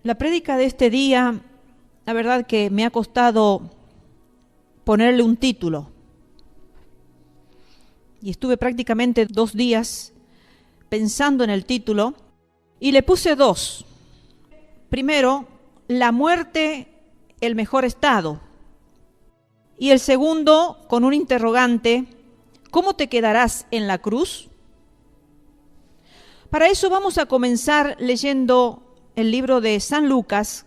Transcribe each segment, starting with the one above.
La prédica de este día, la verdad que me ha costado ponerle un título. Y estuve prácticamente 2 días pensando en el título y le puse 2. Primero, la muerte, el mejor estado. Y el segundo, con un interrogante, ¿cómo te quedarás en la cruz? Para eso vamos a comenzar leyendo el libro de San Lucas,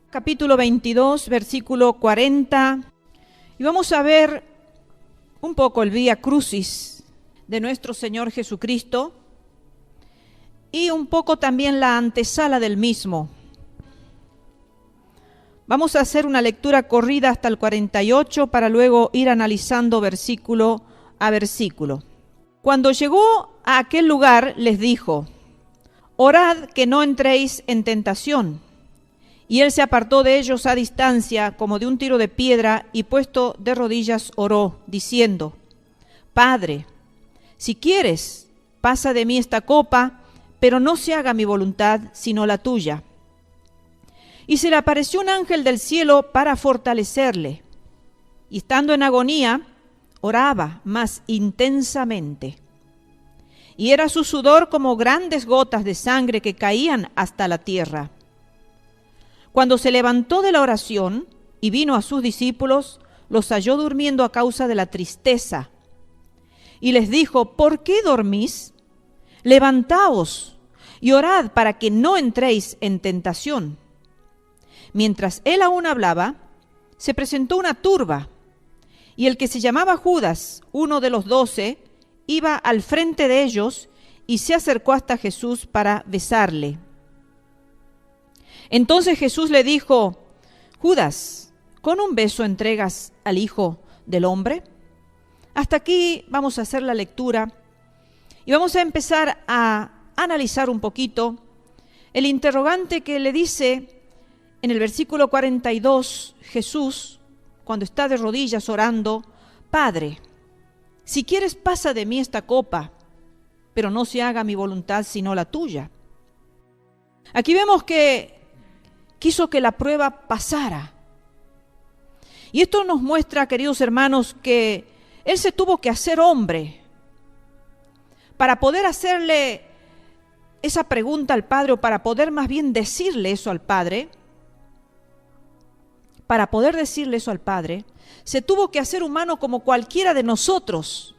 capítulo 22, versículo 40, y vamos a ver un poco el Vía Crucis de nuestro Señor Jesucristo y un poco también la antesala del mismo. Vamos a hacer una lectura corrida hasta el 48 para luego ir analizando versículo a versículo. Cuando llegó a aquel lugar les dijo: orad que no entréis en tentación. Y él se apartó de ellos a distancia, como de un tiro de piedra, y puesto de rodillas oró, diciendo: Padre, si quieres, pasa de mí esta copa, pero no se haga mi voluntad, sino la tuya. Y se le apareció un ángel del cielo para fortalecerle. Y estando en agonía, oraba más intensamente. Y era su sudor como grandes gotas de sangre que caían hasta la tierra. Cuando se levantó de la oración y vino a sus discípulos, los halló durmiendo a causa de la tristeza. Y les dijo: ¿por qué dormís? Levantaos y orad para que no entréis en tentación. Mientras él aún hablaba, se presentó una turba, y el que se llamaba Judas, uno de los 12, iba al frente de ellos y se acercó hasta Jesús para besarle. Entonces Jesús le dijo: Judas, ¿con un beso entregas al Hijo del Hombre? Hasta aquí vamos a hacer la lectura y vamos a empezar a analizar un poquito el interrogante que le dice en el versículo 42 Jesús, cuando está de rodillas orando: Padre, si quieres, pasa de mí esta copa, pero no se haga mi voluntad sino la tuya. Aquí vemos que quiso que la prueba pasara. Y esto nos muestra, queridos hermanos, que Él se tuvo que hacer hombre para poder hacerle esa pregunta al Padre, o para poder más bien decirle eso al Padre. Para poder decirle eso al Padre, se tuvo que hacer humano como cualquiera de nosotros,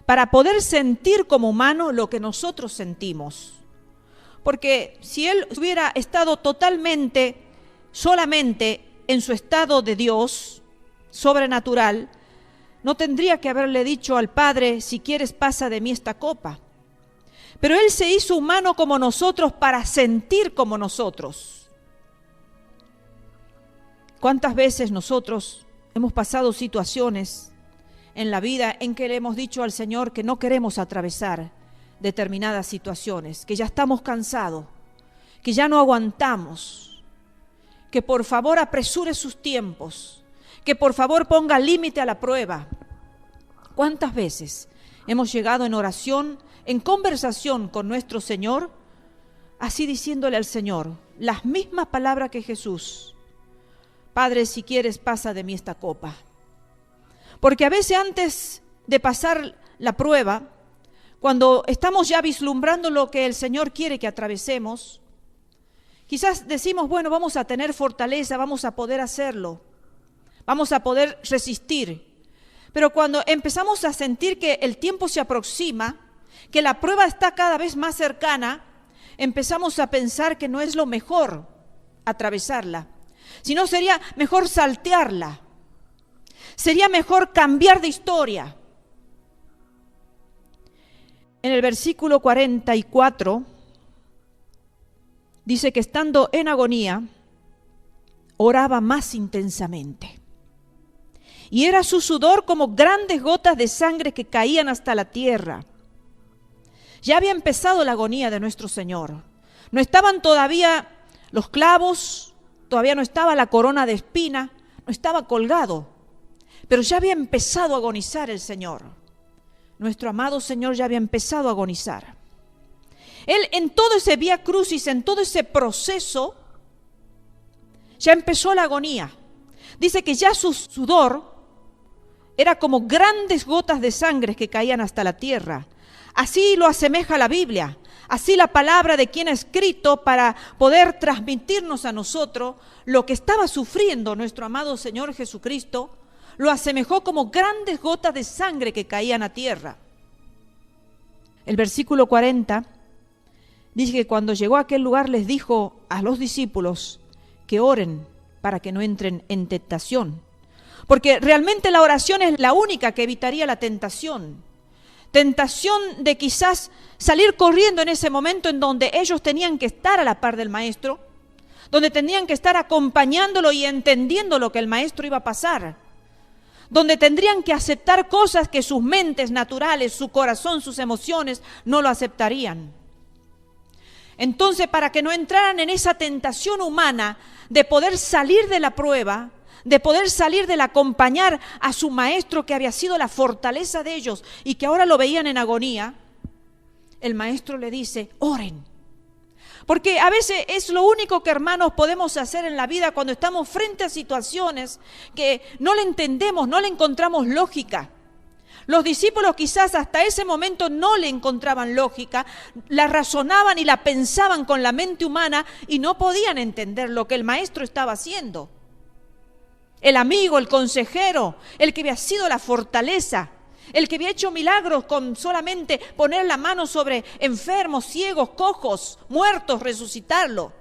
para poder sentir como humano lo que nosotros sentimos. Porque si Él hubiera estado totalmente, solamente en su estado de Dios, sobrenatural, no tendría que haberle dicho al Padre: si quieres, pasa de mí esta copa. Pero Él se hizo humano como nosotros para sentir como nosotros. ¿Cuántas veces nosotros hemos pasado situaciones en la vida en que le hemos dicho al Señor que no queremos atravesar determinadas situaciones, que ya estamos cansados, que ya no aguantamos, que por favor apresure sus tiempos, que por favor ponga límite a la prueba? ¿Cuántas veces hemos llegado en oración, en conversación con nuestro Señor, así diciéndole al Señor las mismas palabras que Jesús: Padre, si quieres, pasa de mí esta copa? Porque a veces antes de pasar la prueba, cuando estamos ya vislumbrando lo que el Señor quiere que atravesemos, quizás decimos: bueno, vamos a tener fortaleza, vamos a poder hacerlo, vamos a poder resistir. Pero cuando empezamos a sentir que el tiempo se aproxima, que la prueba está cada vez más cercana, empezamos a pensar que no es lo mejor atravesarla, sino sería mejor saltearla, sería mejor cambiar de historia. En el versículo 44 dice que estando en agonía, oraba más intensamente. Y era su sudor como grandes gotas de sangre que caían hasta la tierra. Ya había empezado la agonía de nuestro Señor. No estaban todavía los clavos, todavía no estaba la corona de espina, no estaba colgado, pero ya había empezado a agonizar el Señor. Nuestro amado Señor ya había empezado a agonizar. Él, en todo ese vía crucis, en todo ese proceso, ya empezó la agonía. Dice que ya su sudor era como grandes gotas de sangre que caían hasta la tierra. Así lo asemeja la Biblia. Así la palabra de quien ha escrito para poder transmitirnos a nosotros lo que estaba sufriendo nuestro amado Señor Jesucristo, lo asemejó como grandes gotas de sangre que caían a tierra. El versículo 40 dice que cuando llegó a aquel lugar les dijo a los discípulos que oren para que no entren en tentación. Porque realmente la oración es la única que evitaría la tentación. Tentación de quizás salir corriendo en ese momento en donde ellos tenían que estar a la par del maestro, donde tenían que estar acompañándolo y entendiendo lo que el maestro iba a pasar, donde tendrían que aceptar cosas que sus mentes naturales, su corazón, sus emociones no lo aceptarían. Entonces, para que no entraran en esa tentación humana de poder salir de la prueba, de poder salir del acompañar a su maestro que había sido la fortaleza de ellos y que ahora lo veían en agonía, el maestro le dice, oren. Porque a veces es lo único que, hermanos, podemos hacer en la vida cuando estamos frente a situaciones que no le entendemos, no le encontramos lógica. Los discípulos quizás hasta ese momento no le encontraban lógica, la razonaban y la pensaban con la mente humana y no podían entender lo que el maestro estaba haciendo. El amigo, el consejero, el que había sido la fortaleza, el que había hecho milagros con solamente poner la mano sobre enfermos, ciegos, cojos, muertos, resucitarlo.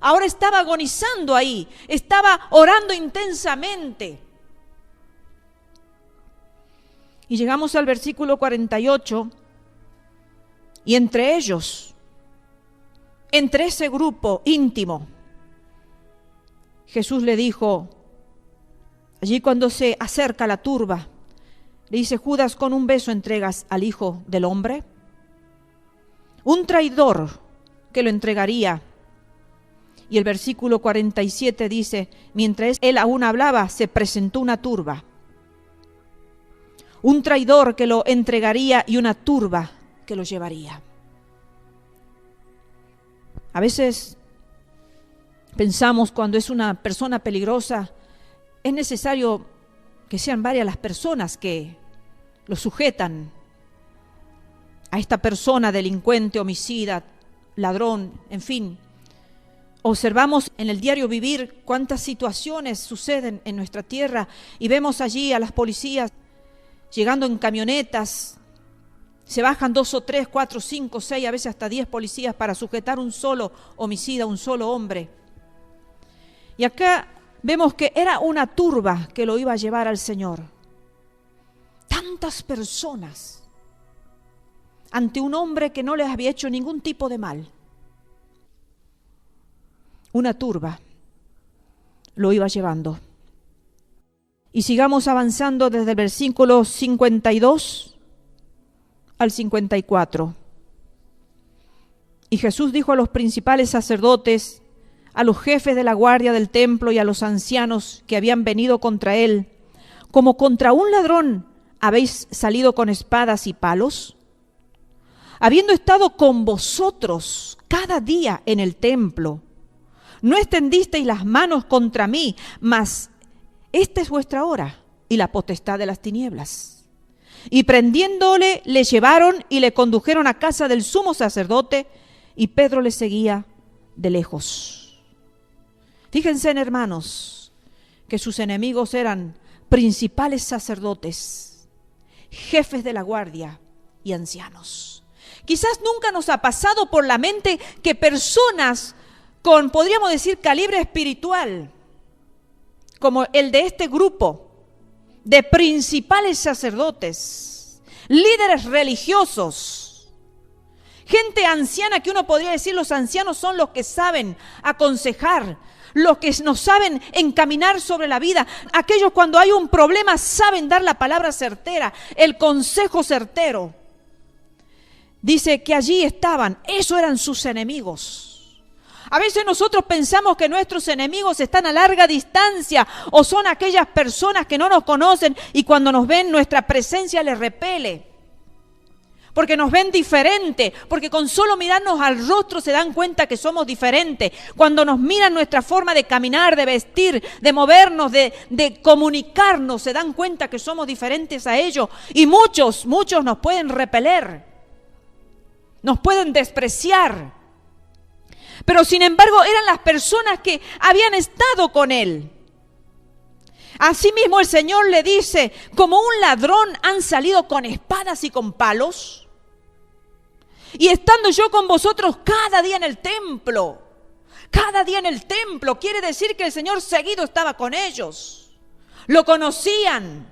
Ahora estaba agonizando ahí, estaba orando intensamente. Y llegamos al versículo 48, y entre ellos, entre ese grupo íntimo, Jesús le dijo, allí cuando se acerca la turba, le dice, Judas, ¿con un beso entregas al Hijo del Hombre? Un traidor que lo entregaría. Y el versículo 47 dice, mientras él aún hablaba, se presentó una turba. Un traidor que lo entregaría y una turba que lo llevaría. A veces pensamos cuando es una persona peligrosa, es necesario que sean varias las personas que lo sujetan a esta persona delincuente, homicida, ladrón, en fin. Observamos en el diario vivir cuántas situaciones suceden en nuestra tierra y vemos allí a las policías llegando en camionetas, se bajan 2 o 3, 4, 5, 6, a veces hasta 10 policías para sujetar un solo homicida, un solo hombre. Y acá vemos que era una turba que lo iba a llevar al Señor. Tantas personas ante un hombre que no les había hecho ningún tipo de mal. Una turba lo iba llevando. Y sigamos avanzando desde el versículo 52 al 54. Y Jesús dijo a los principales sacerdotes, a los jefes de la guardia del templo y a los ancianos que habían venido contra él, como contra un ladrón habéis salido con espadas y palos, habiendo estado con vosotros cada día en el templo, no extendisteis las manos contra mí, mas esta es vuestra hora y la potestad de las tinieblas. Y prendiéndole, le llevaron y le condujeron a casa del sumo sacerdote, y Pedro le seguía de lejos. Fíjense, hermanos, que sus enemigos eran principales sacerdotes, jefes de la guardia y ancianos. Quizás nunca nos ha pasado por la mente que personas con, podríamos decir, calibre espiritual, como el de este grupo de principales sacerdotes, líderes religiosos, gente anciana que uno podría decir los ancianos son los que saben aconsejar, los que nos saben encaminar sobre la vida, aquellos cuando hay un problema saben dar la palabra certera, el consejo certero. Dice que allí estaban, esos eran sus enemigos. A veces nosotros pensamos que nuestros enemigos están a larga distancia o son aquellas personas que no nos conocen y cuando nos ven nuestra presencia les repele. porque nos ven diferente, porque con solo mirarnos al rostro se dan cuenta que somos diferentes. Cuando nos miran nuestra forma de caminar, de vestir, de movernos, de comunicarnos, se dan cuenta que somos diferentes a ellos. Y muchos nos pueden repeler, nos pueden despreciar. Pero sin embargo eran las personas que habían estado con él. Asimismo el Señor le dice, como un ladrón han salido con espadas y con palos. Y estando yo con vosotros cada día en el templo, quiere decir que el Señor seguido estaba con ellos. Lo conocían.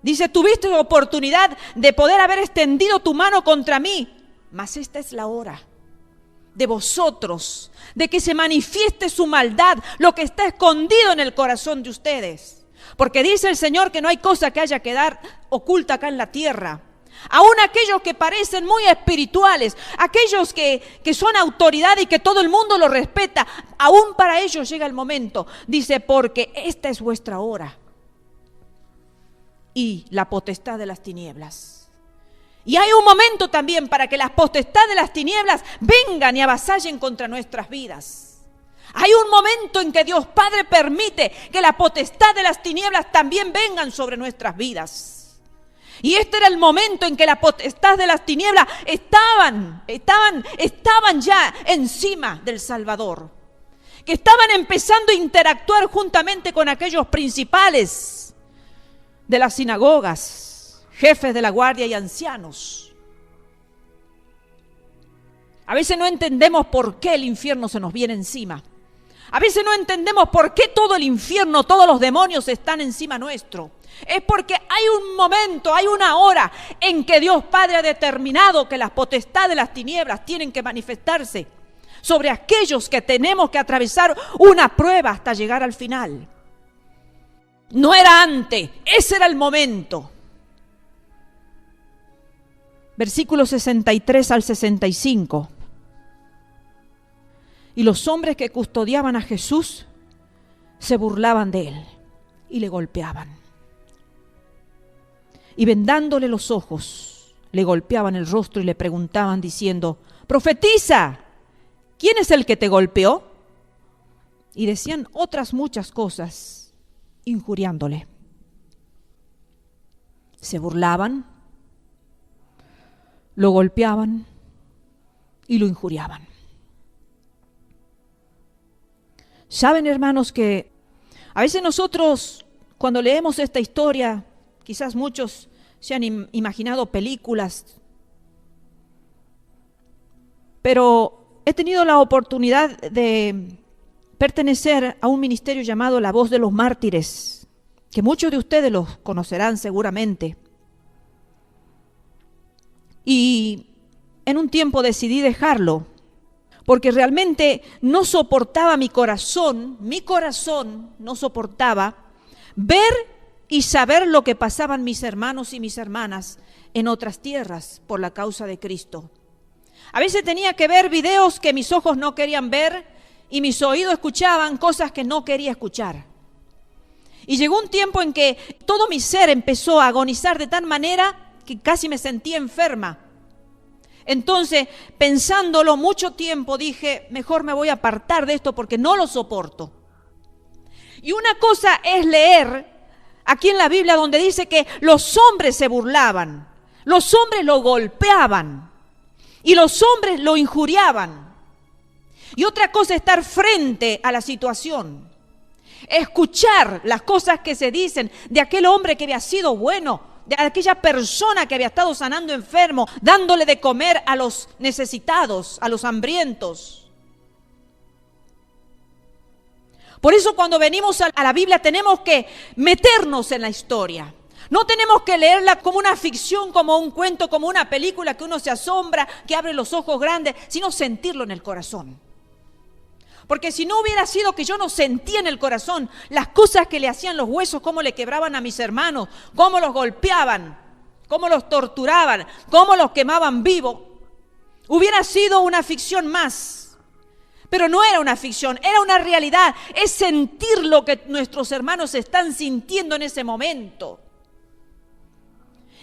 Dice, tuviste la oportunidad de poder haber extendido tu mano contra mí, mas esta es la hora de vosotros, de que se manifieste su maldad, lo que está escondido en el corazón de ustedes. Porque dice el Señor que no hay cosa que haya que quedar oculta acá en la tierra. Aún aquellos que parecen muy espirituales, aquellos que son autoridad y que todo el mundo los respeta, aún para ellos llega el momento. Dice, porque esta es vuestra hora y la potestad de las tinieblas. Y hay un momento también para que las potestades de las tinieblas vengan y avasallen contra nuestras vidas. Hay un momento en que Dios Padre permite que la potestad de las tinieblas también vengan sobre nuestras vidas. Y este era el momento en que la potestad de las tinieblas estaban ya encima del Salvador. Que estaban empezando a interactuar juntamente con aquellos principales de las sinagogas, jefes de la guardia y ancianos. A veces no entendemos por qué el infierno se nos viene encima. A veces no entendemos por qué todo el infierno, todos los demonios están encima nuestro. Es porque hay un momento, hay una hora en que Dios Padre ha determinado que las potestades de las tinieblas tienen que manifestarse sobre aquellos que tenemos que atravesar una prueba hasta llegar al final. No era antes, ese era el momento. Versículos 63 al 65. Y los hombres que custodiaban a Jesús se burlaban de él y le golpeaban. Y vendándole los ojos, le golpeaban el rostro y le preguntaban diciendo, profetiza, ¿quién es el que te golpeó? Y decían otras muchas cosas, injuriándole. Se burlaban, lo golpeaban y lo injuriaban. Saben, hermanos, que a veces nosotros, cuando leemos esta historia, quizás muchos se han imaginado películas, pero he tenido la oportunidad de pertenecer a un ministerio llamado La Voz de los Mártires, que muchos de ustedes los conocerán seguramente. Y en un tiempo decidí dejarlo, porque realmente no soportaba mi corazón no soportaba ver y saber lo que pasaban mis hermanos y mis hermanas en otras tierras por la causa de Cristo. A veces tenía que ver videos que mis ojos no querían ver y mis oídos escuchaban cosas que no quería escuchar. Y llegó un tiempo en que todo mi ser empezó a agonizar de tal manera que casi me sentía enferma. Entonces, pensándolo mucho tiempo, dije, mejor me voy a apartar de esto porque no lo soporto. Y una cosa es leer aquí en la Biblia donde dice que los hombres se burlaban, los hombres lo golpeaban y los hombres lo injuriaban. Y otra cosa es estar frente a la situación, escuchar las cosas que se dicen de aquel hombre que había sido bueno, de aquella persona que había estado sanando enfermo, dándole de comer a los necesitados, a los hambrientos. Por eso cuando venimos a la Biblia tenemos que meternos en la historia. No tenemos que leerla como una ficción, como un cuento, como una película que uno se asombra, que abre los ojos grandes, sino sentirlo en el corazón. Porque si no hubiera sido que yo no sentía en el corazón las cosas que le hacían los huesos, cómo le quebraban a mis hermanos, cómo los golpeaban, cómo los torturaban, cómo los quemaban vivos, hubiera sido una ficción más. Pero no era una ficción, era una realidad, es sentir lo que nuestros hermanos están sintiendo en ese momento.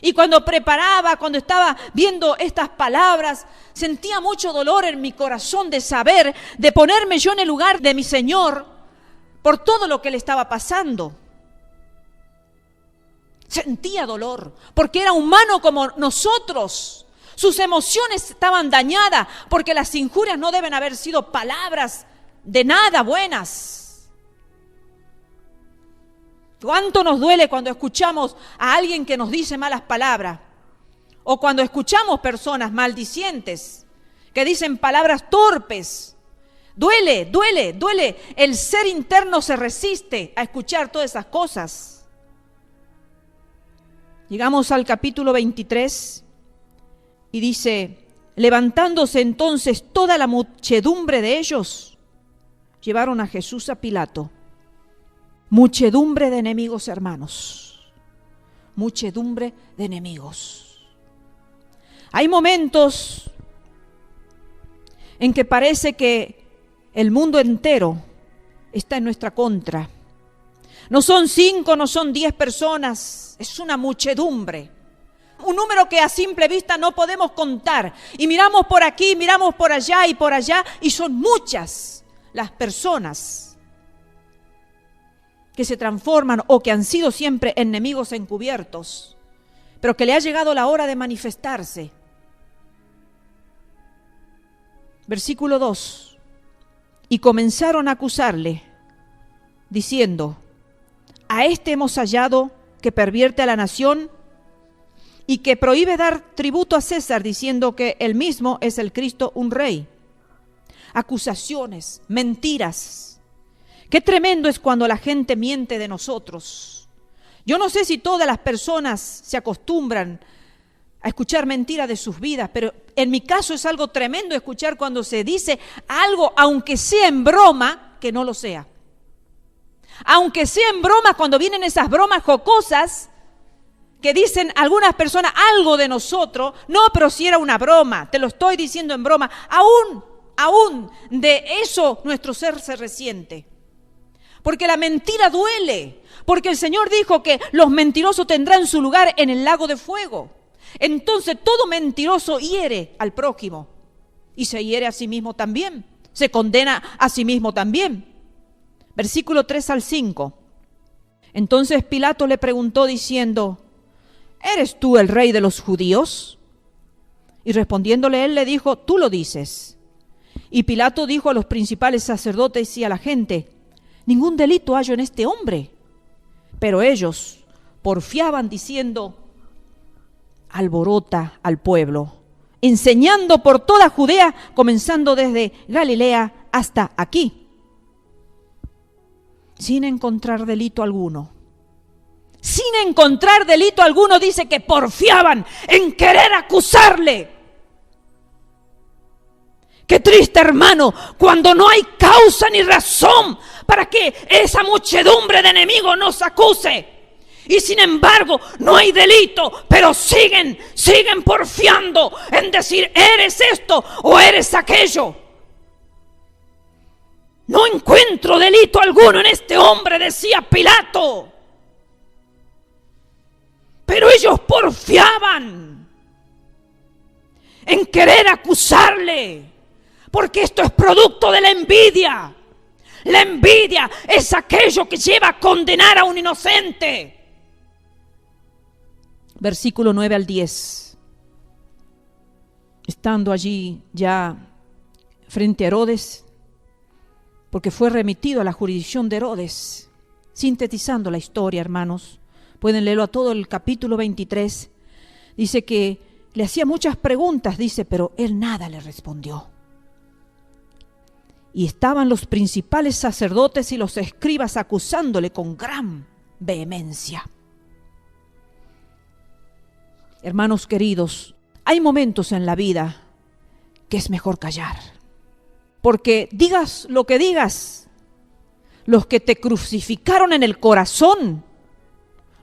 Y cuando preparaba, cuando estaba viendo estas palabras, sentía mucho dolor en mi corazón de saber, de ponerme yo en el lugar de mi Señor por todo lo que le estaba pasando. Sentía dolor, porque era humano como nosotros. Sus emociones estaban dañadas, porque las injurias no deben haber sido palabras de nada buenas. ¿Cuánto nos duele cuando escuchamos a alguien que nos dice malas palabras? O cuando escuchamos personas maldicientes que dicen palabras torpes. Duele, duele, duele. El ser interno se resiste a escuchar todas esas cosas. Llegamos al capítulo 23 y dice: levantándose entonces toda la muchedumbre de ellos, llevaron a Jesús a Pilato. Muchedumbre de enemigos, hermanos. Muchedumbre de enemigos. Hay momentos en que parece que el mundo entero está en nuestra contra. No son 5, no son 10 personas, es una muchedumbre. Un número que a simple vista no podemos contar. Y miramos por aquí, miramos por allá, y son muchas las personas que se transforman o que han sido siempre enemigos encubiertos, pero que le ha llegado la hora de manifestarse. Versículo 2. Y comenzaron a acusarle, diciendo: a este hemos hallado que pervierte a la nación y que prohíbe dar tributo a César, diciendo que él mismo es el Cristo, un rey. Acusaciones, mentiras. Qué tremendo es cuando la gente miente de nosotros. Yo no sé si todas las personas se acostumbran a escuchar mentiras de sus vidas, pero en mi caso es algo tremendo escuchar cuando se dice algo, aunque sea en broma, que no lo sea. Aunque sea en broma, cuando vienen esas bromas jocosas, que dicen algunas personas algo de nosotros, no, pero si era una broma, te lo estoy diciendo en broma, aún de eso nuestro ser se resiente. Porque la mentira duele, porque el Señor dijo que los mentirosos tendrán su lugar en el lago de fuego. Entonces todo mentiroso hiere al prójimo y se hiere a sí mismo también, se condena a sí mismo también. Versículo 3 al 5. Entonces Pilato le preguntó diciendo: ¿eres tú el rey de los judíos? Y respondiéndole él le dijo: tú lo dices. Y Pilato dijo a los principales sacerdotes y a la gente: ningún delito hallo en este hombre. Pero ellos porfiaban diciendo: alborota al pueblo, enseñando por toda Judea, comenzando desde Galilea hasta aquí, sin encontrar delito alguno. Sin encontrar delito alguno, dice que porfiaban en querer acusarle. Qué triste, hermano, cuando no hay causa ni razón para que esa muchedumbre de enemigos nos acuse. Y sin embargo, no hay delito, pero siguen porfiando en decir: eres esto o eres aquello. No encuentro delito alguno en este hombre, decía Pilato. Pero ellos porfiaban en querer acusarle. Porque esto es producto de la envidia. La envidia es aquello que lleva a condenar a un inocente. Versículo 9 al 10. Estando allí ya frente a Herodes, porque fue remitido a la jurisdicción de Herodes, sintetizando la historia, hermanos, pueden leerlo a todo el capítulo 23, dice que le hacía muchas preguntas, dice, pero él nada le respondió. Y estaban los principales sacerdotes y los escribas acusándole con gran vehemencia. Hermanos queridos, hay momentos en la vida que es mejor callar. Porque digas lo que digas, los que te crucificaron en el corazón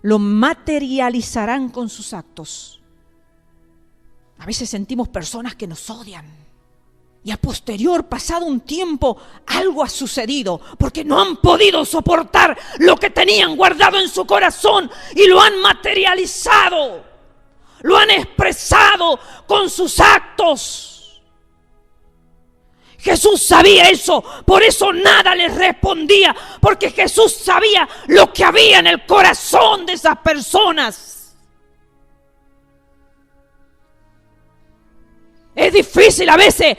lo materializarán con sus actos. A veces sentimos personas que nos odian. Y a posterior, pasado un tiempo, algo ha sucedido, porque no han podido soportar lo que tenían guardado en su corazón y lo han materializado lo han expresado con sus actos. Jesús sabía eso, por eso nada les respondía, porque Jesús sabía lo que había en el corazón de esas personas. Es difícil a veces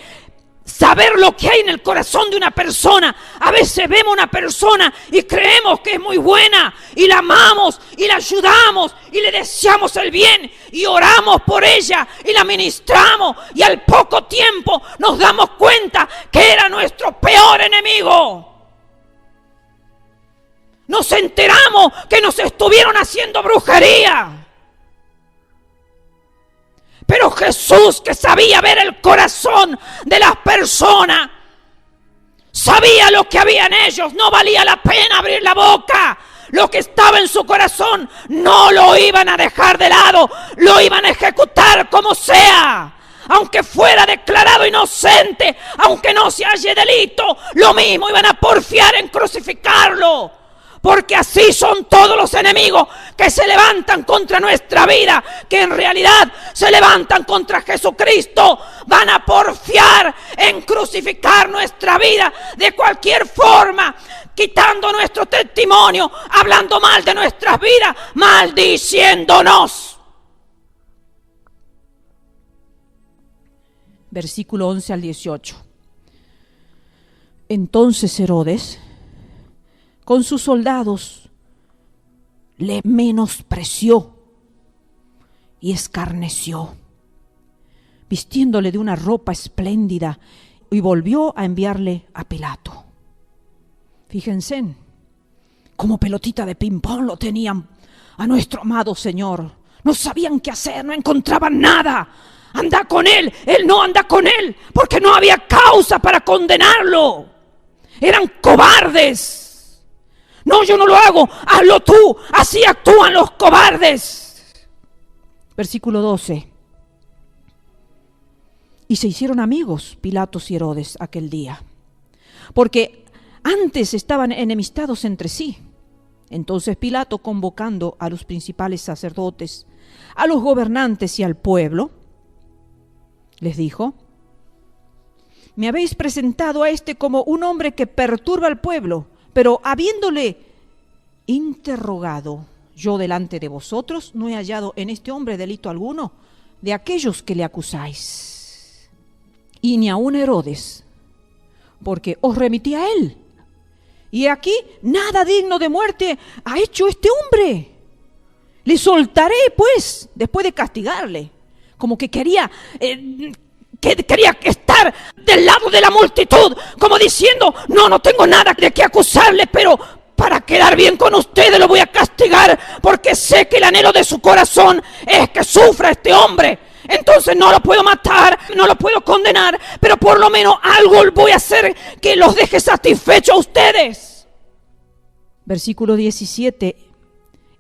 saber lo que hay en el corazón de una persona. A veces vemos una persona y creemos que es muy buena y la amamos y la ayudamos y le deseamos el bien y oramos por ella y la ministramos, y al poco tiempo nos damos cuenta que era nuestro peor enemigo. Nos enteramos que nos estuvieron haciendo brujería. Pero Jesús, que sabía ver el corazón de las personas, sabía lo que había en ellos, no valía la pena abrir la boca. Lo que estaba en su corazón no lo iban a dejar de lado, lo iban a ejecutar como sea. Aunque fuera declarado inocente, aunque no se halle delito, lo mismo iban a porfiar en crucificarlo. Porque así son todos los enemigos que se levantan contra nuestra vida, que en realidad se levantan contra Jesucristo. Van a porfiar en crucificar nuestra vida de cualquier forma, quitando nuestro testimonio, hablando mal de nuestras vidas, maldiciéndonos. Versículo 11 al 18. Entonces Herodes, con sus soldados, le menospreció y escarneció, vistiéndole de una ropa espléndida, y volvió a enviarle a Pilato. Fíjense, como pelotita de ping-pong lo tenían a nuestro amado Señor. No sabían qué hacer, no encontraban nada. Anda con él, él no anda con él, porque no había causa para condenarlo. Eran cobardes. No, yo no lo hago, hazlo tú, así actúan los cobardes. Versículo 12. Y se hicieron amigos Pilatos y Herodes aquel día, porque antes estaban enemistados entre sí. Entonces Pilato, convocando a los principales sacerdotes, a los gobernantes y al pueblo, les dijo: me habéis presentado a este como un hombre que perturba al pueblo, pero habiéndole interrogado yo delante de vosotros, no he hallado en este hombre delito alguno de aquellos que le acusáis, y ni aun Herodes, porque os remití a él. Y aquí nada digno de muerte ha hecho este hombre. Le soltaré, pues, después de castigarle. Como que quería estar del lado de la multitud, como diciendo: no tengo nada de qué acusarle, pero para quedar bien con ustedes lo voy a castigar, porque sé que el anhelo de su corazón es que sufra este hombre. Entonces no lo puedo matar, no lo puedo condenar, pero por lo menos algo voy a hacer que los deje satisfechos a ustedes. Versículo 17.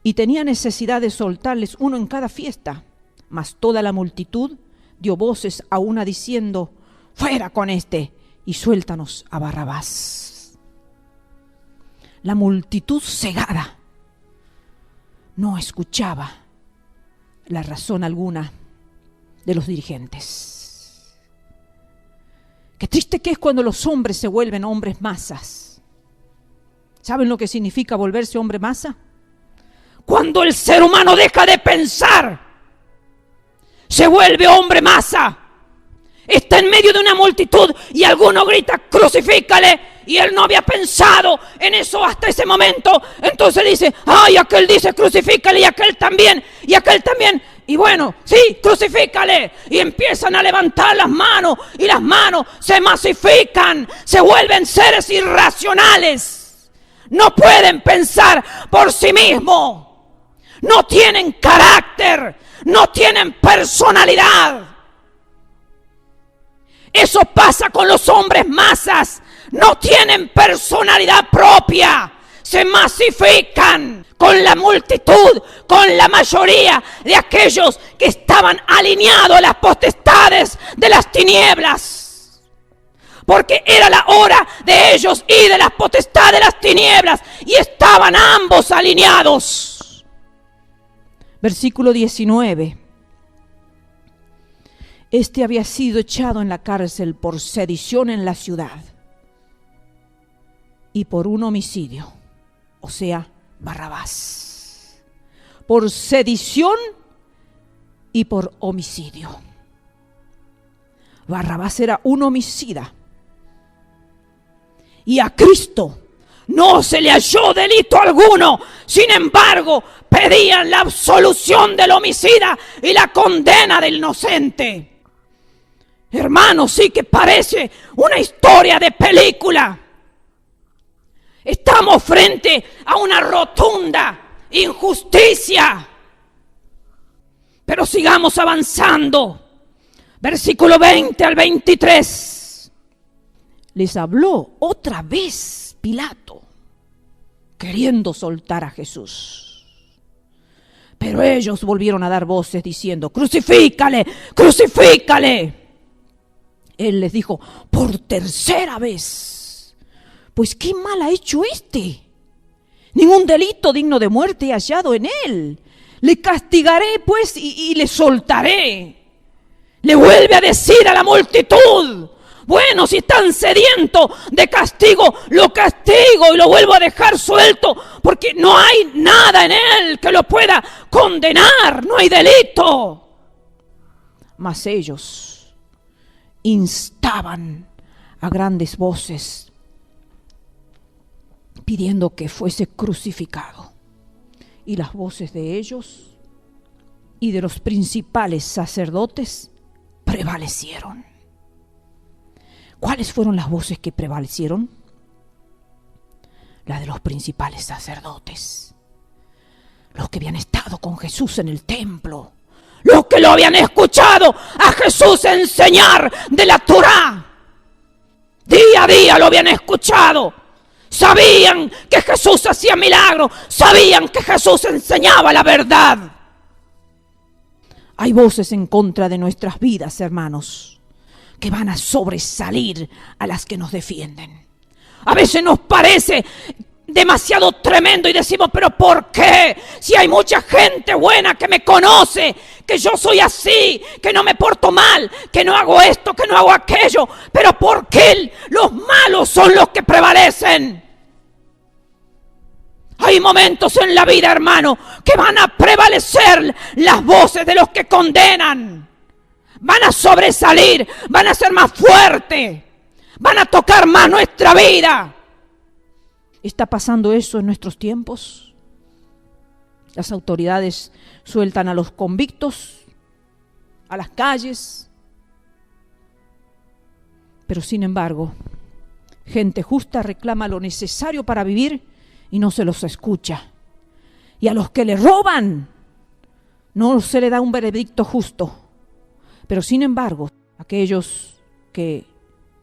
Y tenía necesidad de soltarles uno en cada fiesta, mas toda la multitud dio voces a una diciendo: fuera con este y suéltanos a Barrabás. La multitud cegada no escuchaba la razón alguna de los dirigentes. Qué triste que es cuando los hombres se vuelven hombres masas. ¿Saben lo que significa volverse hombre masa? Cuando el ser humano deja de pensar, se vuelve hombre masa. Está en medio de una multitud y alguno grita: crucifícale, y él no había pensado en eso hasta ese momento. Entonces dice: ay, aquel dice crucifícale, y aquel también, y aquel también. Y bueno, sí, crucifícale. Y empiezan a levantar las manos, y las manos se masifican, se vuelven seres irracionales. No pueden pensar por sí mismos. No tienen carácter, no tienen personalidad. Eso pasa con los hombres masas. No tienen personalidad propia. Se masifican con la multitud, con la mayoría de aquellos que estaban alineados a las potestades de las tinieblas. Porque era la hora de ellos y de las potestades de las tinieblas, y estaban ambos alineados. Versículo 19. Este había sido echado en la cárcel por sedición en la ciudad y por un homicidio, o sea, Barrabás. Por sedición y por homicidio. Barrabás era un homicida. Y a Cristo no se le halló delito alguno. Sin embargo, pedían la absolución del homicida y la condena del inocente. Hermanos, sí que parece una historia de película. Estamos frente a una rotunda injusticia. Pero sigamos avanzando. Versículo 20 al 23. Les habló otra vez Pilato, queriendo soltar a Jesús. Pero ellos volvieron a dar voces diciendo: ¡Crucifícale! ¡Crucifícale! Él les dijo: por tercera vez. Pues qué mal ha hecho este. Ningún delito digno de muerte he hallado en él. Le castigaré pues y le soltaré. Le vuelve a decir a la multitud: bueno, si están sedientos de castigo, lo castigo y lo vuelvo a dejar suelto, porque no hay nada en él que lo pueda condenar, no hay delito. Mas ellos instaban a grandes voces, pidiendo que fuese crucificado. Y las voces de ellos y de los principales sacerdotes prevalecieron. ¿Cuáles fueron las voces que prevalecieron? La de los principales sacerdotes, los que habían estado con Jesús en el templo, los que lo habían escuchado a Jesús enseñar de la Torá. Día a día lo habían escuchado. Sabían que Jesús hacía milagros, sabían que Jesús enseñaba la verdad. Hay voces en contra de nuestras vidas, hermanos, que van a sobresalir a las que nos defienden. A veces nos parece demasiado tremendo y decimos: ¿pero por qué? Si hay mucha gente buena que me conoce, que yo soy así, que no me porto mal, que no hago esto, que no hago aquello. ¿Pero por qué los malos son los que prevalecen? Hay momentos en la vida, hermano, que van a prevalecer las voces de los que condenan. Van a sobresalir, van a ser más fuertes, van a tocar más nuestra vida. ¿Está pasando eso en nuestros tiempos? Las autoridades sueltan a los convictos a las calles, pero sin embargo, gente justa reclama lo necesario para vivir y no se los escucha. Y a los que le roban no se le da un veredicto justo. Pero sin embargo, aquellos que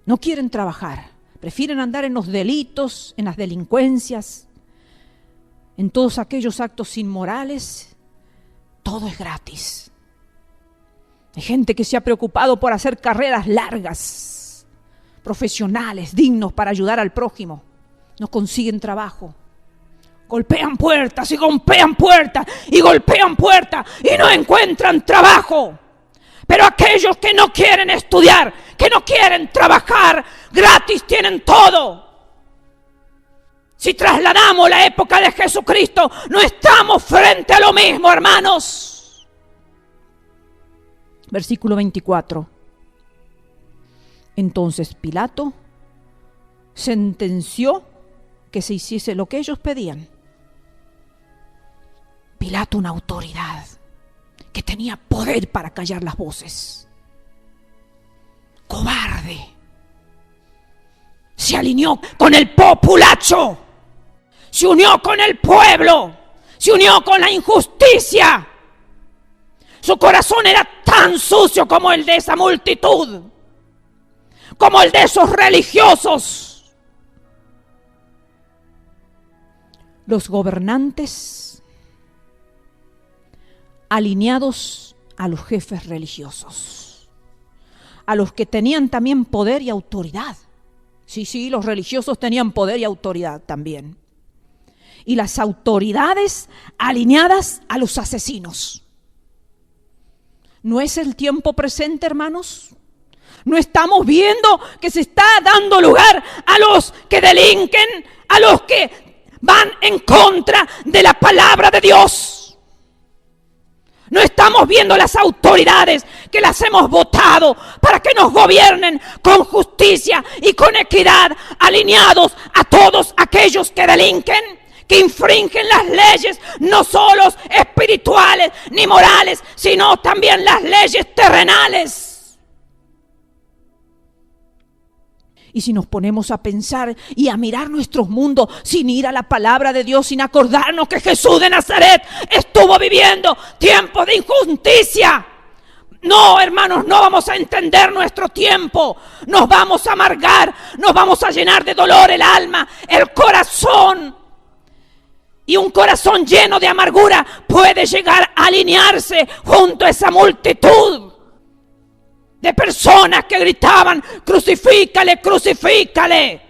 no quieren trabajar, prefieren andar en los delitos, en las delincuencias, en todos aquellos actos inmorales, todo es gratis. Hay gente que se ha preocupado por hacer carreras largas, profesionales, dignos para ayudar al prójimo. No consiguen trabajo. Golpean puertas y golpean puertas y golpean puertas y no encuentran trabajo. Pero aquellos que no quieren estudiar, que no quieren trabajar, gratis tienen todo. Si trasladamos la época de Jesucristo, no estamos frente a lo mismo, hermanos. Versículo 24. Entonces Pilato sentenció que se hiciese lo que ellos pedían. Pilato, una autoridad que tenía poder para callar las voces. Cobarde. Se alineó con el populacho. Se unió con el pueblo. Se unió con la injusticia. Su corazón era tan sucio como el de esa multitud, como el de esos religiosos. Los gobernantes alineados a los jefes religiosos, a los que tenían también poder y autoridad. Sí, los religiosos tenían poder y autoridad también. Y las autoridades alineadas a los asesinos. ¿No es el tiempo presente, hermanos? ¿No estamos viendo que se está dando lugar a los que delinquen, a los que van en contra de la palabra de Dios? ¿No estamos viendo las autoridades que las hemos votado para que nos gobiernen con justicia y con equidad, alineados a todos aquellos que delinquen, que infringen las leyes, no solo espirituales ni morales, sino también las leyes terrenales? Y si nos ponemos a pensar y a mirar nuestros mundos sin ir a la palabra de Dios, sin acordarnos que Jesús de Nazaret estuvo viviendo tiempos de injusticia. No, hermanos, no vamos a entender nuestro tiempo. Nos vamos a amargar, nos vamos a llenar de dolor el alma, el corazón. Y un corazón lleno de amargura puede llegar a alinearse junto a esa multitud de personas que gritaban: crucifícale, crucifícale.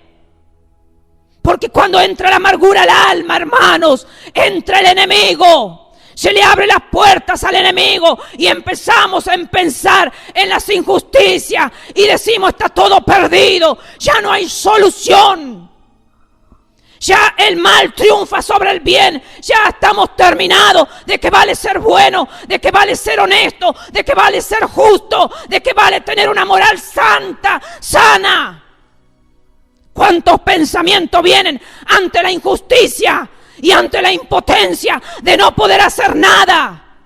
Porque cuando entra la amargura al alma, hermanos, entra el enemigo. Se le abren las puertas al enemigo y empezamos a pensar en las injusticias y decimos: está todo perdido, ya no hay solución. Ya el mal triunfa sobre el bien. Ya estamos terminados. ¿De qué vale ser bueno? ¿De qué vale ser honesto? ¿De qué vale ser justo? ¿De qué vale tener una moral santa, sana? ¿Cuántos pensamientos vienen ante la injusticia y ante la impotencia de no poder hacer nada?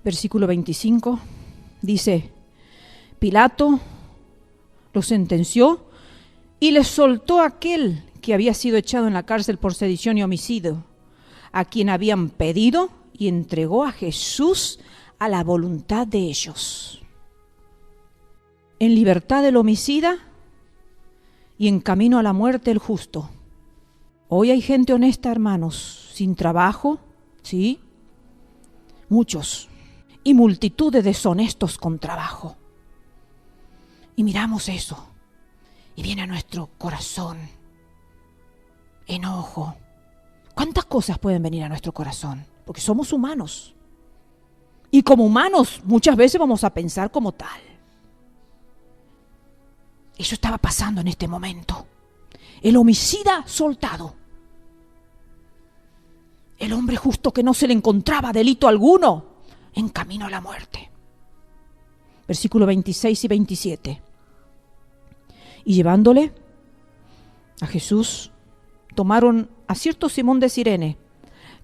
Versículo 25 dice: Pilato lo sentenció y le soltó a aquel que había sido echado en la cárcel por sedición y homicidio, a quien habían pedido, y entregó a Jesús a la voluntad de ellos. En libertad el homicida y en camino a la muerte el justo. Hoy hay gente honesta, hermanos, sin trabajo, ¿sí? Muchos. Y multitud de deshonestos con trabajo. Y miramos eso. Y viene a nuestro corazón enojo. ¿Cuántas cosas pueden venir a nuestro corazón? Porque somos humanos. Y como humanos muchas veces vamos a pensar como tal. Eso estaba pasando en este momento. El homicida soltado. El hombre justo que no se le encontraba delito alguno, en camino a la muerte. Versículo 26 y 27. Y llevándole a Jesús, tomaron a cierto Simón de Cirene,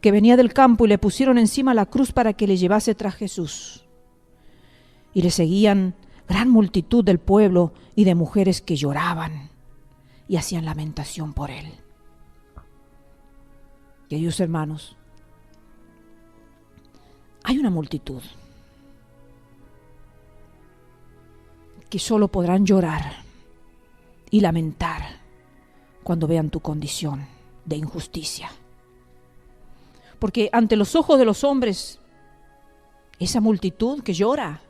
que venía del campo, y le pusieron encima la cruz para que le llevase tras Jesús. Y le seguían gran multitud del pueblo y de mujeres que lloraban y hacían lamentación por él. Queridos hermanos, hay una multitud que solo podrán llorar y lamentar cuando vean tu condición de injusticia. Porque ante los ojos de los hombres, esa multitud que llora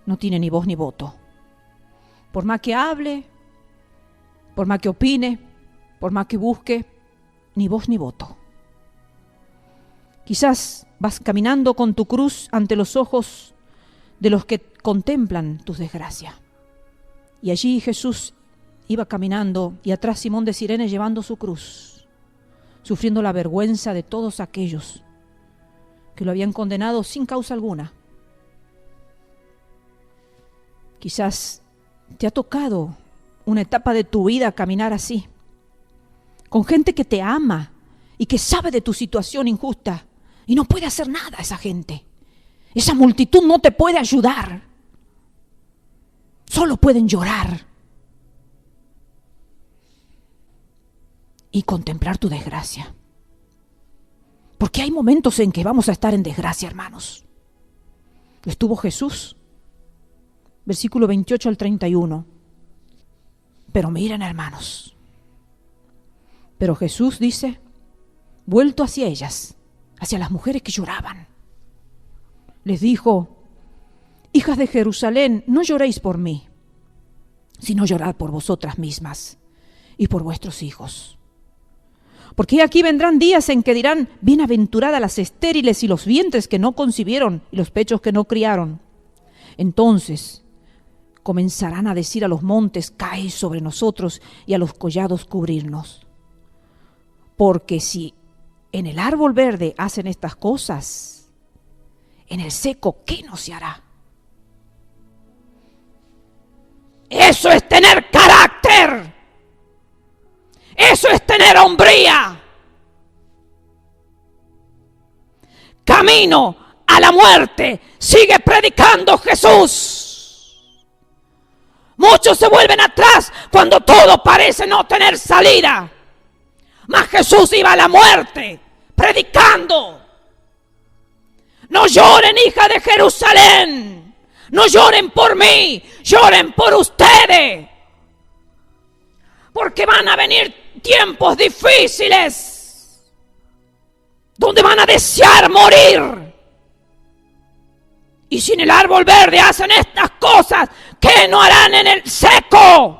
no tiene ni voz ni voto. Por más que hable, por más que opine, por más que busque, ni voz ni voto. Quizás vas caminando con tu cruz ante los ojos de los que contemplan tus desgracias. Y allí Jesús iba caminando y atrás Simón de Cirene llevando su cruz, sufriendo la vergüenza de todos aquellos que lo habían condenado sin causa alguna. Quizás te ha tocado una etapa de tu vida caminar así, con gente que te ama y que sabe de tu situación injusta y no puede hacer nada esa gente. Esa multitud no te puede ayudar. Solo pueden llorar y contemplar tu desgracia. Porque hay momentos en que vamos a estar en desgracia, hermanos. Lo estuvo Jesús. Versículo 28 al 31. Pero miren, hermanos. Pero Jesús dice, vuelto hacia ellas, hacia las mujeres que lloraban, les dijo: hijas de Jerusalén, no lloréis por mí, sino llorad por vosotras mismas y por vuestros hijos. Porque aquí vendrán días en que dirán, bienaventuradas las estériles y los vientres que no concibieron y los pechos que no criaron. Entonces comenzarán a decir a los montes, caed sobre nosotros, y a los collados cubrirnos. Porque si en el árbol verde hacen estas cosas, en el seco, ¿qué no se hará? Eso es tener carácter. Eso es tener hombría. Camino a la muerte sigue predicando Jesús. Muchos se vuelven atrás cuando todo parece no tener salida. Mas Jesús iba a la muerte predicando. No lloren, hija de Jerusalén. No lloren por mí, lloren por ustedes. Porque van a venir tiempos difíciles donde van a desear morir. Y si en el árbol verde hacen estas cosas, ¿qué no harán en el seco?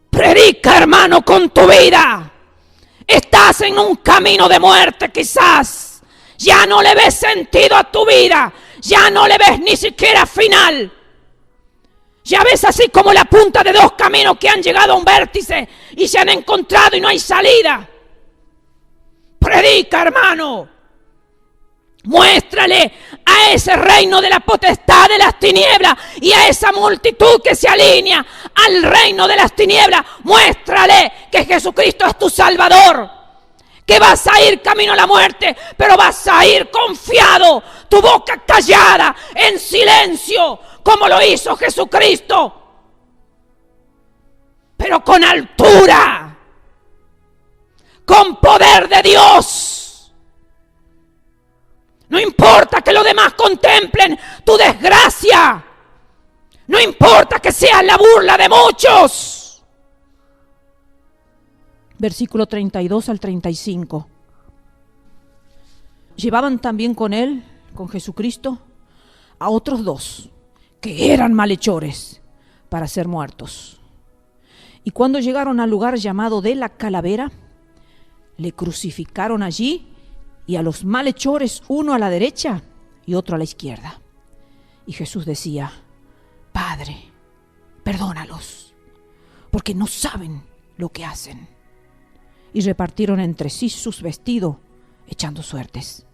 Predica, hermano, con tu vida. Estás en un camino de muerte quizás. Ya no le ves sentido a tu vida. Ya no le ves ni siquiera final. Ya ves así como la punta de dos caminos que han llegado a un vértice y se han encontrado y no hay salida. Predica, hermano. Muéstrale a ese reino de la potestad de las tinieblas y a esa multitud que se alinea al reino de las tinieblas. Muéstrale que Jesucristo es tu Salvador. Que vas a ir camino a la muerte, pero vas a ir confiado, tu boca callada, en silencio, como lo hizo Jesucristo. Pero con altura, con poder de Dios. No importa que los demás contemplen tu desgracia. No importa que seas la burla de muchos. Versículo 32 al 35. Llevaban también con él, con Jesucristo, a otros dos, que eran malhechores, para ser muertos. Y cuando llegaron al lugar llamado de la Calavera, le crucificaron allí, y a los malhechores, uno a la derecha y otro a la izquierda. Y Jesús decía, Padre, perdónalos, porque no saben lo que hacen. Y repartieron entre sí sus vestidos, echando suertes.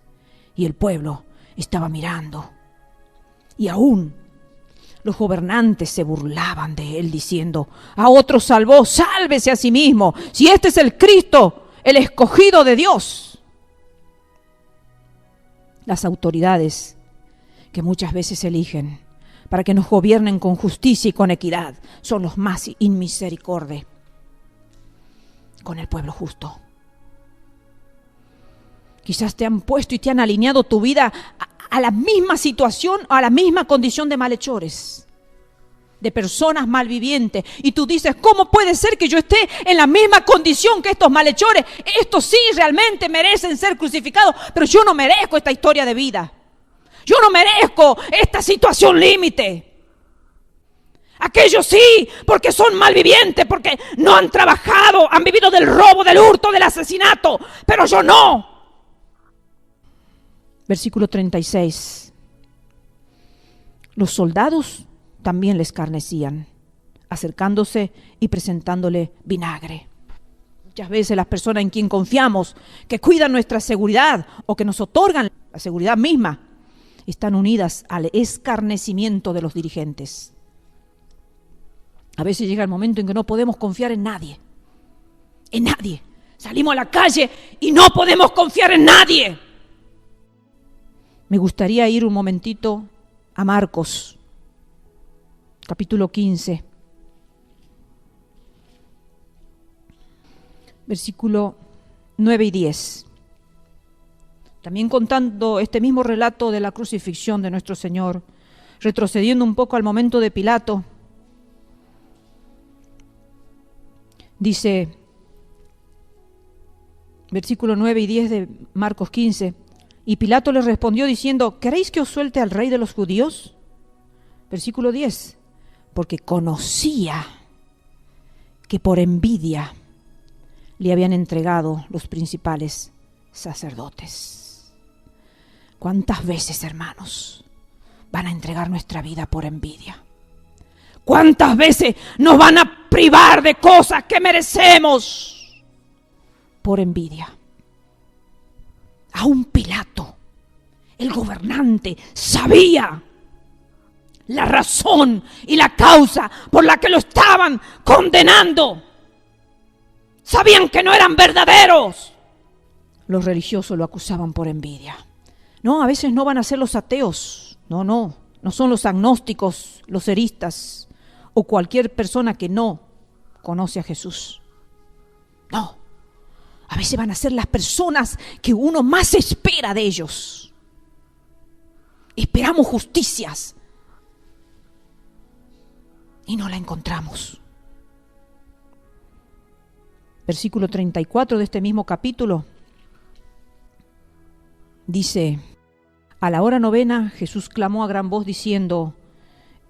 Y el pueblo estaba mirando. Y aún los gobernantes se burlaban de él, diciendo, a otro salvó, sálvese a sí mismo, si este es el Cristo, el escogido de Dios. Las autoridades que muchas veces eligen para que nos gobiernen con justicia y con equidad son los más inmisericordia con el pueblo justo. Quizás te han puesto y te han alineado tu vida a la misma situación, a la misma condición de malhechores, de personas malvivientes. Y tú dices, ¿cómo puede ser que yo esté en la misma condición que estos malhechores? Estos sí realmente merecen ser crucificados, pero yo no merezco esta historia de vida. Yo no merezco esta situación límite. Aquellos sí, porque son malvivientes, porque no han trabajado, han vivido del robo, del hurto, del asesinato, pero yo no. Versículo 36. Los soldados también les escarnecían, acercándose y presentándole vinagre. Muchas veces las personas en quien confiamos, que cuidan nuestra seguridad o que nos otorgan la seguridad misma, están unidas al escarnecimiento de los dirigentes. A veces llega el momento en que no podemos confiar en nadie. En nadie. Salimos a la calle y no podemos confiar en nadie. Me gustaría ir un momentito a Marcos, capítulo 15, versículo 9 y 10. También contando este mismo relato de la crucifixión de nuestro Señor, retrocediendo un poco al momento de Pilato. Dice, versículo 9 y 10 de Marcos 15, y Pilato les respondió diciendo, ¿queréis que os suelte al rey de los judíos? Versículo 10, porque conocía que por envidia le habían entregado los principales sacerdotes. ¿Cuántas veces, hermanos, van a entregar nuestra vida por envidia? ¿Cuántas veces nos van a privar de cosas que merecemos por envidia? Aún Pilato, el gobernante, sabía la razón y la causa por la que lo estaban condenando. Sabían que no eran verdaderos. Los religiosos lo acusaban por envidia. No, a veces no van a ser los ateos. No son los agnósticos, los eristas o cualquier persona que no conoce a Jesús. No, a veces van a ser las personas que uno más espera de ellos. Esperamos justicias y no la encontramos. Versículo 34 de este mismo capítulo dice: a la hora novena Jesús clamó a gran voz diciendo: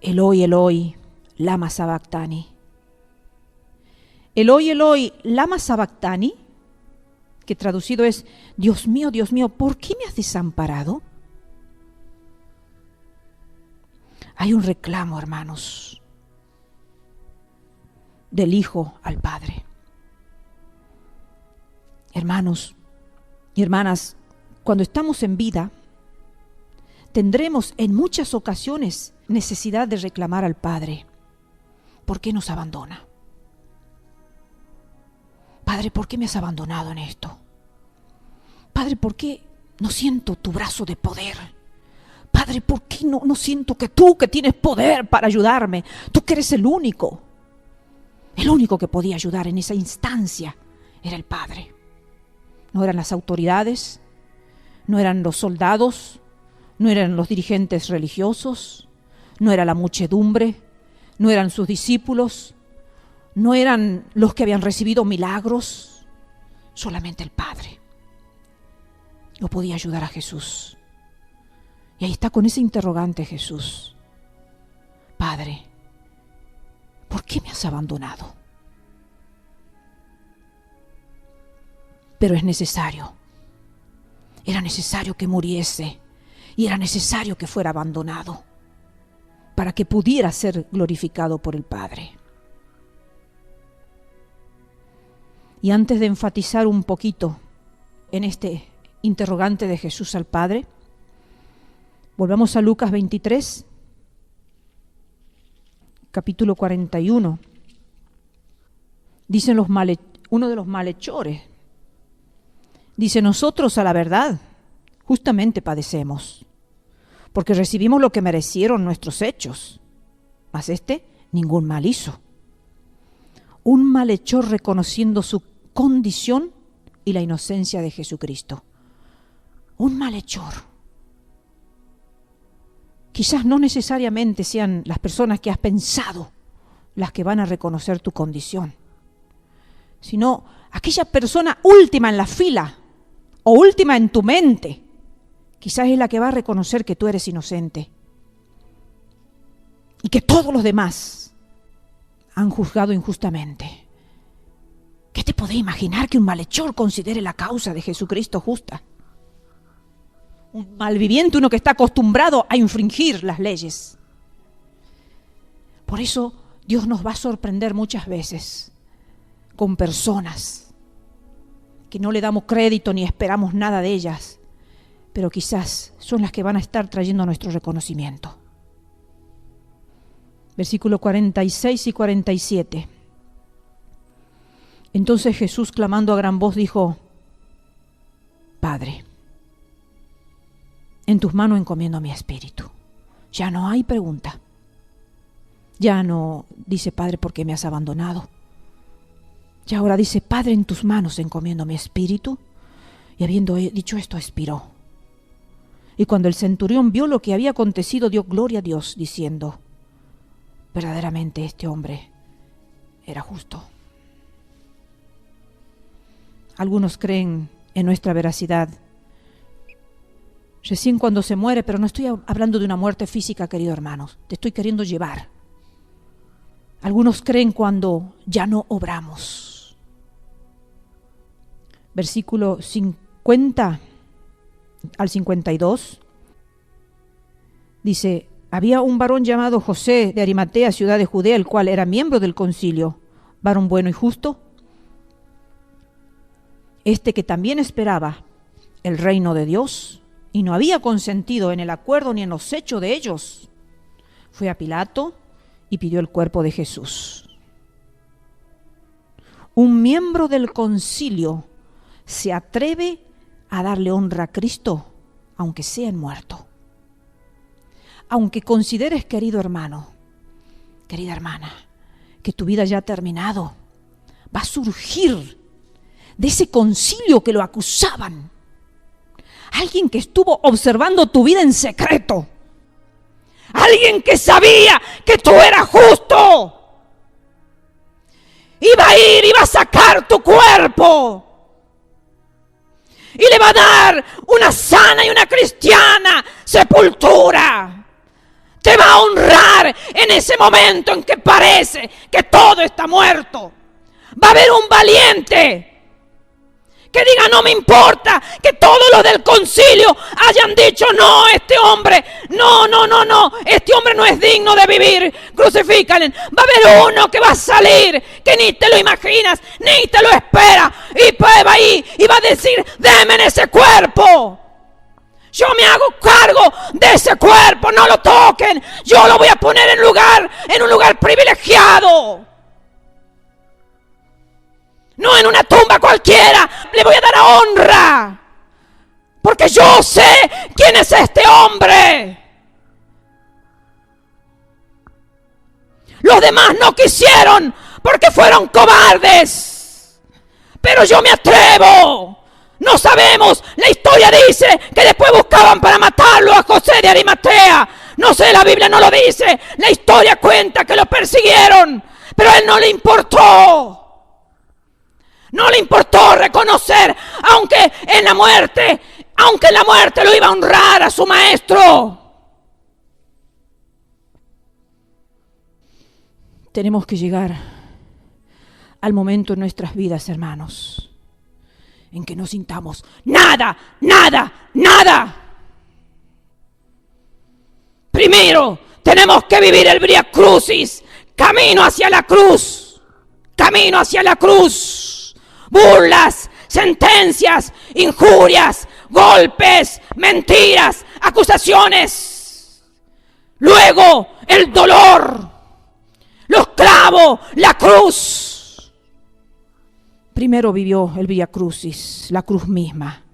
Eloi, Eloi, lama sabactani. Eloi, Eloi, lama sabactani, que traducido es: Dios mío, ¿por qué me has desamparado? Hay un reclamo, hermanos, del Hijo al Padre. Hermanos y hermanas, cuando estamos en vida, tendremos en muchas ocasiones necesidad de reclamar al Padre. ¿Por qué nos abandona? Padre, ¿por qué me has abandonado en esto? Padre, ¿por qué no siento tu brazo de poder? Padre, ¿por qué no siento que tú, que tienes poder para ayudarme, tú que eres el único que podía ayudar en esa instancia, era el Padre? No eran las autoridades, no eran los soldados, no eran los dirigentes religiosos, no era la muchedumbre, no eran sus discípulos, no eran los que habían recibido milagros, solamente el Padre no podía ayudar a Jesús. Y ahí está con ese interrogante Jesús: Padre, ¿por qué me has abandonado? Pero es necesario, era necesario que muriese y era necesario que fuera abandonado para que pudiera ser glorificado por el Padre. Y antes de enfatizar un poquito en este interrogante de Jesús al Padre, volvamos a Lucas 23, capítulo 41. Dicen uno de los malhechores, dice: nosotros a la verdad justamente padecemos, porque recibimos lo que merecieron nuestros hechos, mas ningún mal hizo. Un malhechor reconociendo su condición y la inocencia de Jesucristo. Un malhechor. Quizás no necesariamente sean las personas que has pensado las que van a reconocer tu condición, sino aquella persona última en la fila o última en tu mente, quizás es la que va a reconocer que tú eres inocente y que todos los demás han juzgado injustamente. ¿Qué te podés imaginar que un malhechor considere la causa de Jesucristo justa? Un malviviente, uno que está acostumbrado a infringir las leyes. Por eso Dios nos va a sorprender muchas veces con personas que no le damos crédito ni esperamos nada de ellas, pero quizás son las que van a estar trayendo nuestro reconocimiento. Versículos 46 y 47. Entonces Jesús, clamando a gran voz, dijo: Padre, en tus manos encomiendo mi espíritu. Ya no hay pregunta. Ya no dice: Padre, ¿por qué me has abandonado? Ya ahora dice: Padre, en tus manos encomiendo mi espíritu. Y habiendo dicho esto, expiró. Y cuando el centurión vio lo que había acontecido, dio gloria a Dios, diciendo: verdaderamente este hombre era justo. Algunos creen en nuestra veracidad recién cuando se muere, pero no estoy hablando de una muerte física, querido hermanos. Te estoy queriendo llevar Algunos creen cuando ya no obramos. Versículo 50 al 52 dice: había un varón llamado José de Arimatea, ciudad de Judea, el cual era miembro del concilio, varón bueno y justo, este que también esperaba el reino de Dios y no había consentido en el acuerdo ni en los hechos de ellos. Fue a Pilato y pidió el cuerpo de Jesús. Un miembro del concilio se atreve a darle honra a Cristo, aunque sea en muerto. Aunque consideres, querido hermano, querida hermana, que tu vida ya ha terminado, va a surgir de ese concilio que lo acusaban alguien que estuvo observando tu vida en secreto, alguien que sabía que tú eras justo. Iba a ir, iba a sacar tu cuerpo y le va a dar una sana y una cristiana sepultura. Te va a honrar en ese momento en que parece que todo está muerto. Va a haber un valiente que diga: no me importa que todos los del concilio hayan dicho: no, este hombre, no, este hombre no es digno de vivir, crucifícale. Va a haber uno que va a salir, que ni te lo imaginas, ni te lo esperas, y pues va ahí y va a decir: denme ese cuerpo. Yo me hago cargo de ese cuerpo, no lo toquen, yo lo voy a poner en un lugar privilegiado. No en una tumba cualquiera, le voy a dar honra, porque yo sé quién es este hombre. Los demás no quisieron porque fueron cobardes, pero yo me atrevo. No sabemos, la historia dice que después buscaban para matarlo a José de Arimatea. No sé, la Biblia no lo dice, la historia cuenta que lo persiguieron, pero a él no le importó. No le importó reconocer, aunque en la muerte lo iba a honrar a su maestro. Tenemos que llegar al momento en nuestras vidas, hermanos, en que no sintamos nada. Primero, tenemos que vivir el Via Crucis, camino hacia la cruz. Burlas, sentencias, injurias, golpes, mentiras, acusaciones. Luego, el dolor, los clavos, la cruz. Primero vivió el Via Crucis, la cruz misma.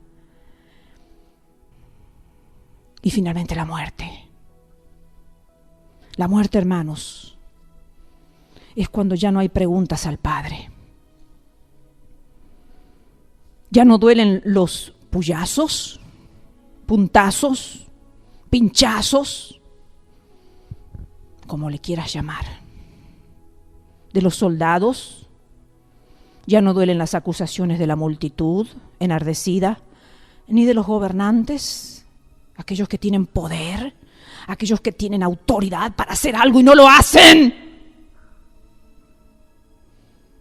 Y finalmente la muerte. La muerte, hermanos, es cuando ya no hay preguntas al Padre. Ya no duelen los puyazos, puntazos, pinchazos, como le quieras llamar, de los soldados. Ya no duelen las acusaciones de la multitud enardecida, ni de los gobernantes, aquellos que tienen poder, aquellos que tienen autoridad para hacer algo y no lo hacen.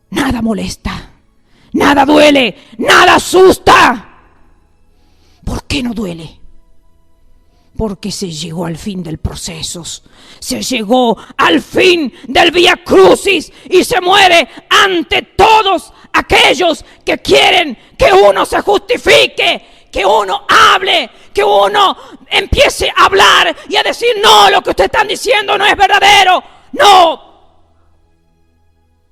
Nada molesta. Nada duele, nada asusta. ¿Por qué no duele? Porque se llegó al fin del proceso, se llegó al fin del Via Crucis y se muere ante todos aquellos que quieren que uno se justifique, que uno hable, que uno empiece a hablar y a decir: no, lo que ustedes están diciendo no es verdadero. No.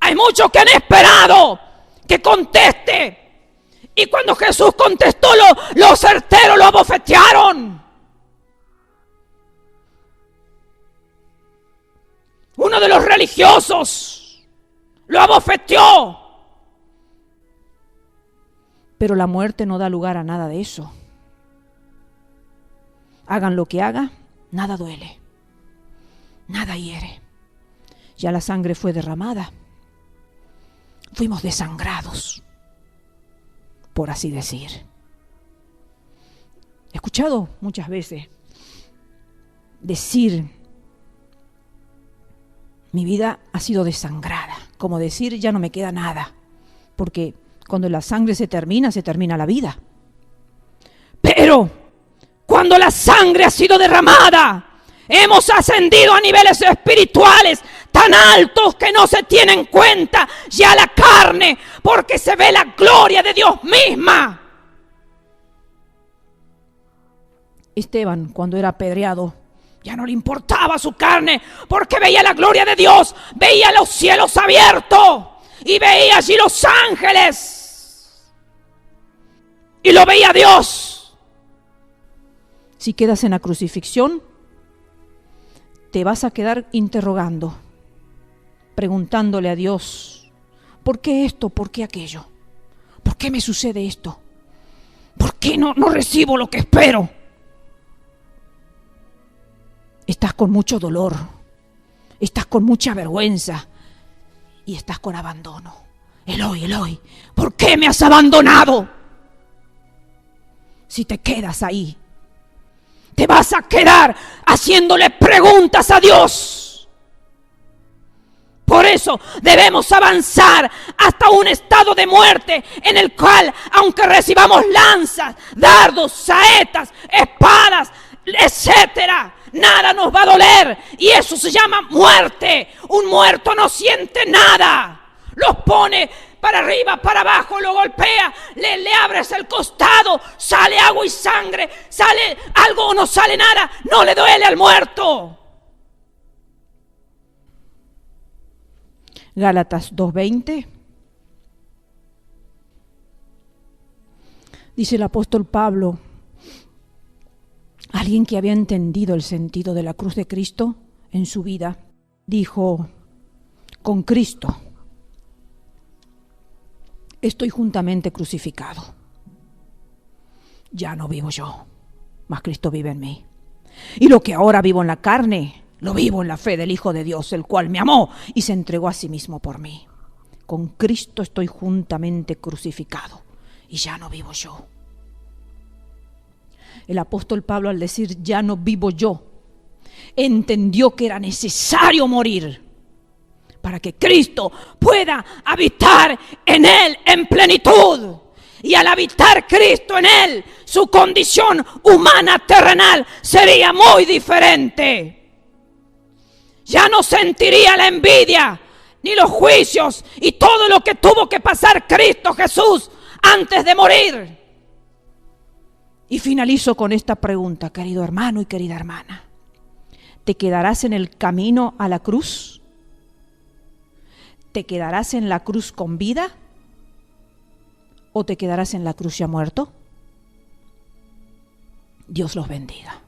Hay muchos que han esperado que conteste, y cuando Jesús contestó, los certeros lo abofetearon. Uno de los religiosos lo abofeteó. Pero la muerte no da lugar a nada de eso. Hagan lo que haga, nada duele, nada hiere. Ya la sangre fue derramada. Fuimos desangrados, por así decir. He escuchado muchas veces decir Mi vida ha sido desangrada, como decir, ya no me queda nada, porque cuando la sangre se termina la vida. Pero cuando la sangre ha sido derramada, hemos ascendido a niveles espirituales tan altos que no se tiene en cuenta ya la carne, porque se ve la gloria de Dios misma. Esteban, cuando era apedreado, ya no le importaba su carne, porque veía la gloria de Dios, veía los cielos abiertos y veía allí los ángeles y lo veía Dios. Si quedas en la crucifixión, te vas a quedar interrogando, preguntándole a Dios, ¿por qué esto? ¿Por qué aquello? ¿Por qué me sucede esto? ¿Por qué no recibo lo que espero? Estás con mucho dolor, estás con mucha vergüenza y estás con abandono. Eloi, Eloi, ¿por qué me has abandonado? Si te quedas ahí, te vas a quedar haciéndole preguntas a Dios. Por eso debemos avanzar hasta un estado de muerte en el cual, aunque recibamos lanzas, dardos, saetas, espadas, etcétera, nada nos va a doler, y eso se llama muerte. Un muerto no siente nada, los pone para arriba, para abajo, lo golpea, le abres el costado, sale agua y sangre, sale algo o no sale nada, no le duele al muerto. Gálatas 2:20 dice el apóstol Pablo, alguien que había entendido el sentido de la cruz de Cristo en su vida, dijo, con Cristo estoy juntamente crucificado. Ya no vivo yo, mas Cristo vive en mí. Y lo que ahora vivo en la carne, lo vivo en la fe del Hijo de Dios, el cual me amó y se entregó a sí mismo por mí. Con Cristo estoy juntamente crucificado y ya no vivo yo. El apóstol Pablo, al decir ya no vivo yo, entendió que era necesario morir para que Cristo pueda habitar en él en plenitud. Y al habitar Cristo en él, su condición humana terrenal sería muy diferente. Ya no sentiría la envidia, ni los juicios, y todo lo que tuvo que pasar Cristo Jesús antes de morir. Y finalizo con esta pregunta, querido hermano y querida hermana. ¿Te quedarás en el camino a la cruz? ¿Te quedarás en la cruz con vida? ¿O te quedarás en la cruz ya muerto? Dios los bendiga.